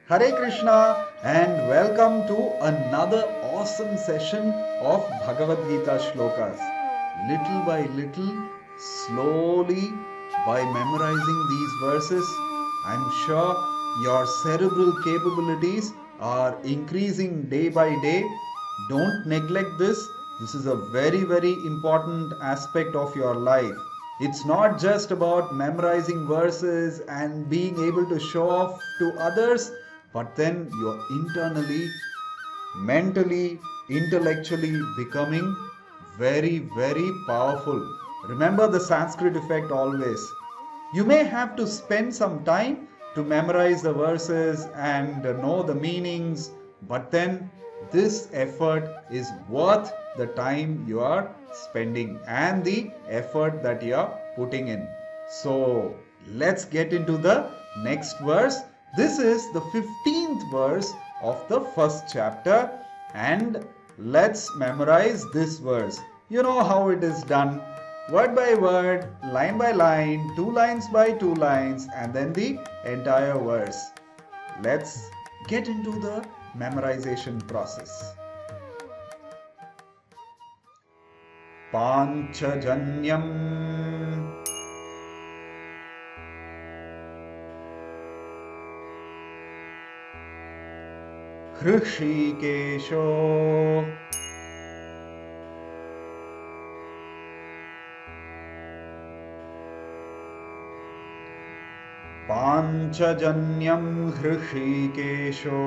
Hare Krishna and welcome to another awesome session of Bhagavad Gita shlokas. Little by little, slowly, by memorizing these verses, I'm sure your cerebral capabilities are increasing day by day. Don't neglect this. This is a very important aspect of your life. It's not just about memorizing verses and being able to show off to others, but then you're internally, mentally, intellectually becoming very powerful. Remember the Sanskrit effect always. You may have to spend some time to memorize the verses and know the meanings, but then this effort is worth the time you are spending and the effort that you are putting in. So let's get into the next verse. This is the 15th verse of the first chapter, and let's memorize this verse. You know how it is done, word by word, line by line, two lines by two lines, and then the entire verse. Let's get into the memorization process. Panchajanyam Hrishikesho Panchajanyam Hrishikesho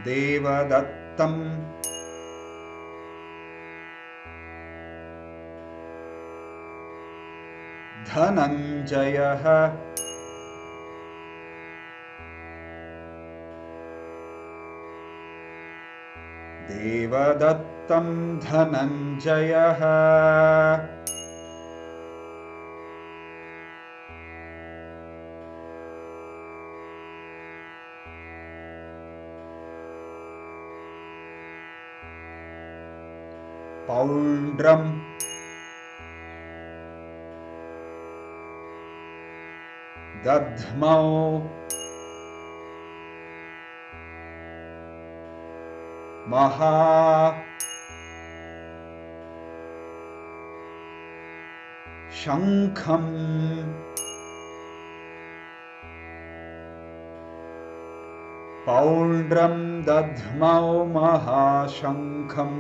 Devadattam Dhananjayah Devadattam Dhananjayah Paundram Dadhmau Maha Shankham Paundram Dadhmau Mahashankham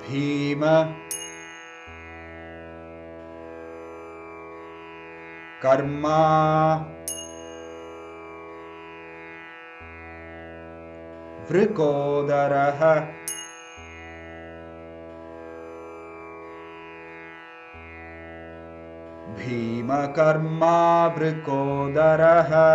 Bhima Karma Vrikodaraha Bhima Karma Vrikodaraha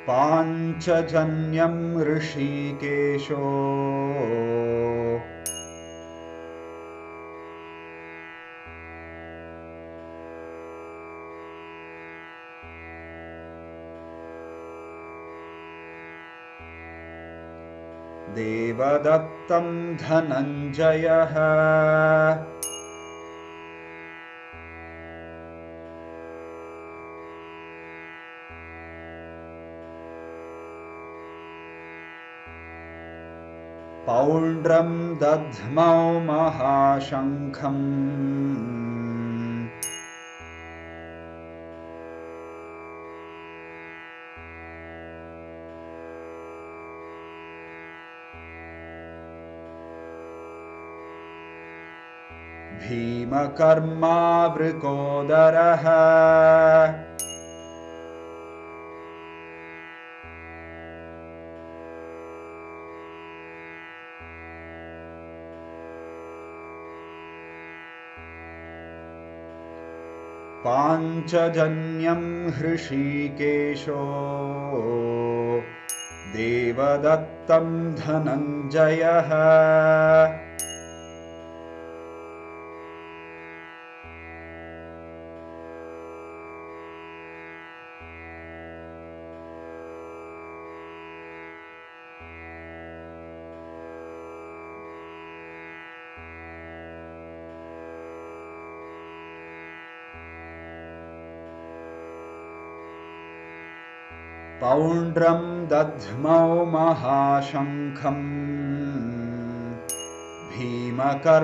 Panchajanyam Hrishikesho Devadattam Dhananjayah Paundram Dadhmau Mahashankham Bhima Karma Vrikodaraha पाञ्चजन्यं हृषीकेशो देवदत्तं धनञ्जयः पौण्ड्रं दध्मौ महाशङ्खं भीमकर्मावृकोदरः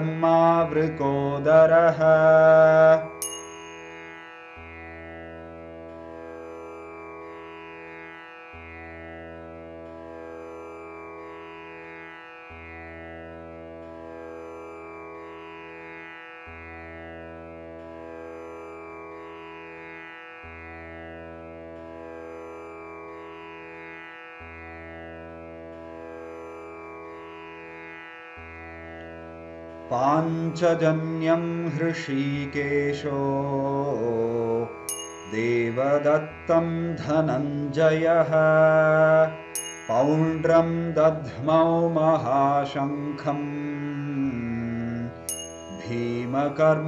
पाञ्चजन्यं हृषीकेशो देवदत्तं धनञ्जयः पौण्ड्रं दध्मौ महाशङ्खं भीमकर्मावृकोदरः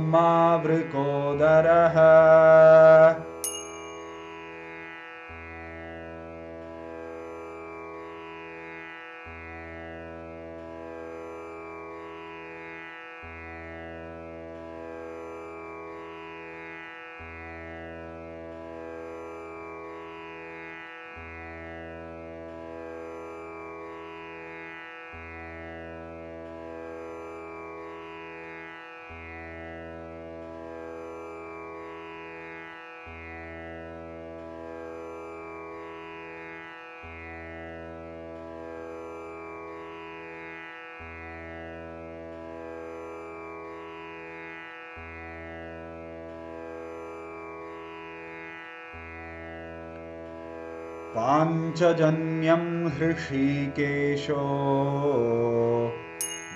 पाञ्चजन्यं हृषीकेशो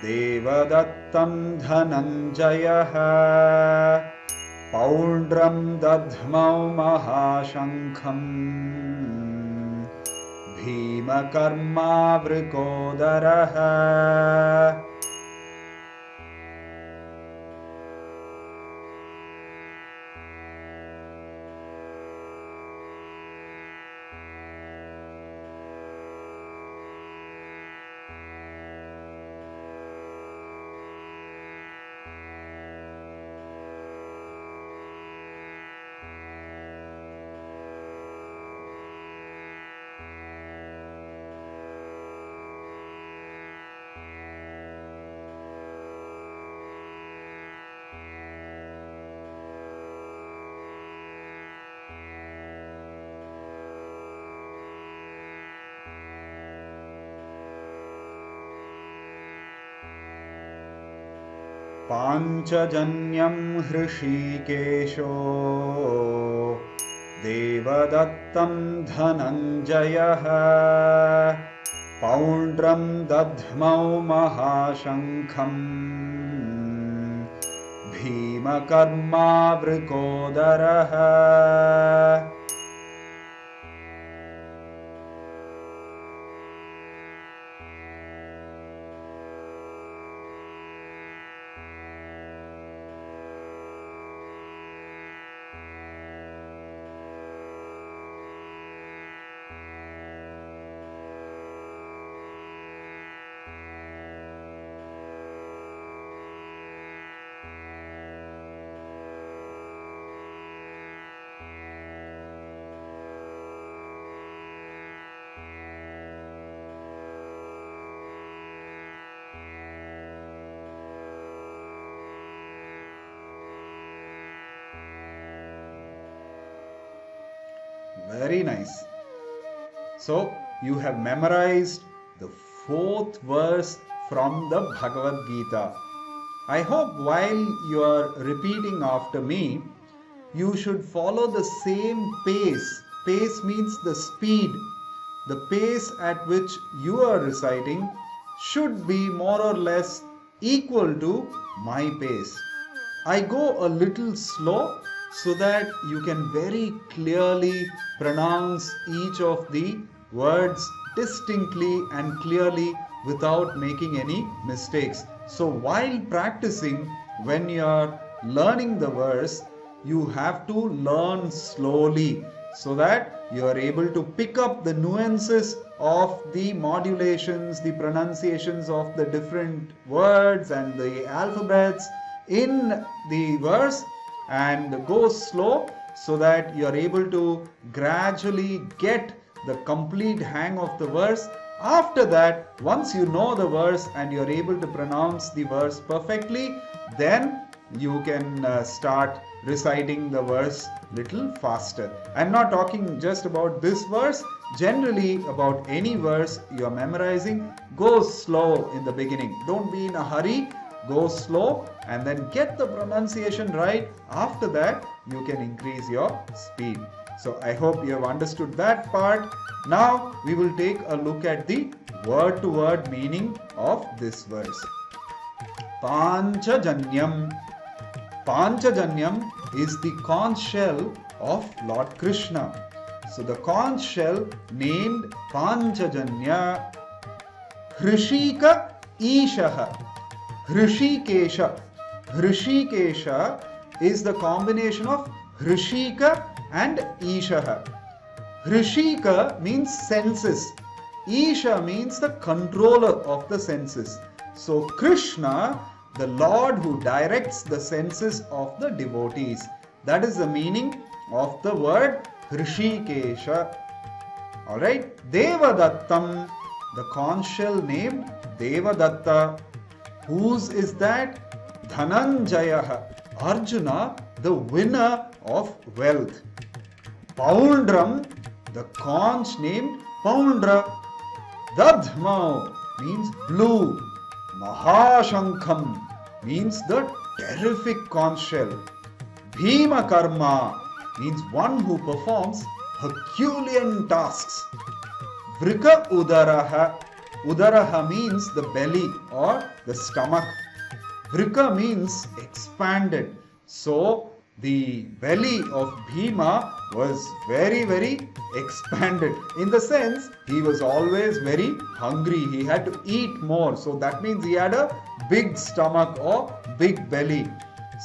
देवदत्तं धनञ्जयः पौण्ड्रं दध्मौ महाशङ्खं भीमकर्मावृकोदरः पाञ्चजन्यं हृषीकेशो देवदत्तं धनञ्जयः पौण्ड्रं दध्मौ महाशङ्खं भीमकर्मावृकोदरः Very nice. So you have memorized the 4th verse from the Bhagavad Gita. I hope while you are repeating after me, you should follow the same pace. Pace means the speed. The pace at which you are reciting should be more or less equal to my pace. I go a little slow so that you can very clearly pronounce each of the words distinctly and clearly without making any mistakes. So while practicing, when you are learning the verse, you have to learn slowly so that you are able to pick up the nuances of the modulations, the pronunciations of the different words and the alphabets in the verse, and go slow so that you are able to gradually get the complete hang of the verse. After that, once you know the verse and you are able to pronounce the verse perfectly, then you can start reciting the verse little faster. I'm not talking just about this verse, generally about any verse you are memorizing. Go slow in the beginning, don't be in a hurry, go slow and then get the pronunciation right. After that, you can increase your speed. So I hope you have understood that part. Now we will take a look at the word to word meaning of this verse. Panchajanyam. Panchajanyam is the conch shell of Lord Krishna. So the conch shell named Panchajanya. Hrishika Ishaha. Hrishikesha. Hrishikesha is the combination of Hrishika and Ishaha. Hrishika means senses. Isha means the controller of the senses. So Krishna, the Lord who directs the senses of the devotees. That is the meaning of the word Hrishikesha. Alright, Devadattam, the conch shell named Devadatta. Whose is that? Dhananjayaha, Arjuna, the winner of wealth. Poundram, the conch named Poundra. Dadhmau means blue. Mahashankham means the terrific conch shell. Bhima Karma means one who performs Herculean tasks. Vrika Udaraha. Udaraha means the belly or the stomach. Vrika means expanded. So the belly of Bhima was very, very expanded. In the sense, he was always very hungry. He had to eat more. So that means he had a big stomach or big belly.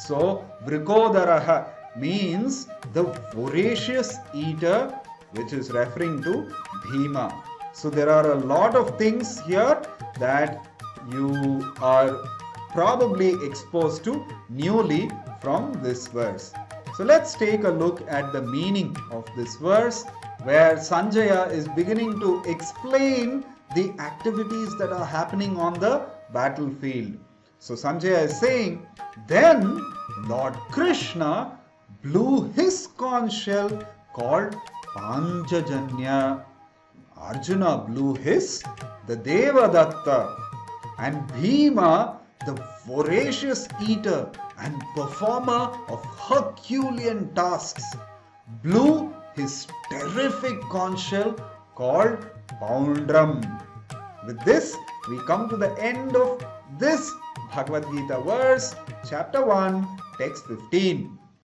So Vrikodaraha means the voracious eater, which is referring to Bhima. So there are a lot of things here that you are probably exposed to newly from this verse. So let's take a look at the meaning of this verse, where Sanjaya is beginning to explain the activities that are happening on the battlefield. So Sanjaya is saying, then Lord Krishna blew his conch shell called Panchajanya. Arjuna blew his, the Devadatta, and Bhima, the voracious eater and performer of Herculean tasks, blew his terrific conch shell called Poundram. With this, we come to the end of this Bhagavad Gita verse, chapter 1, text 15.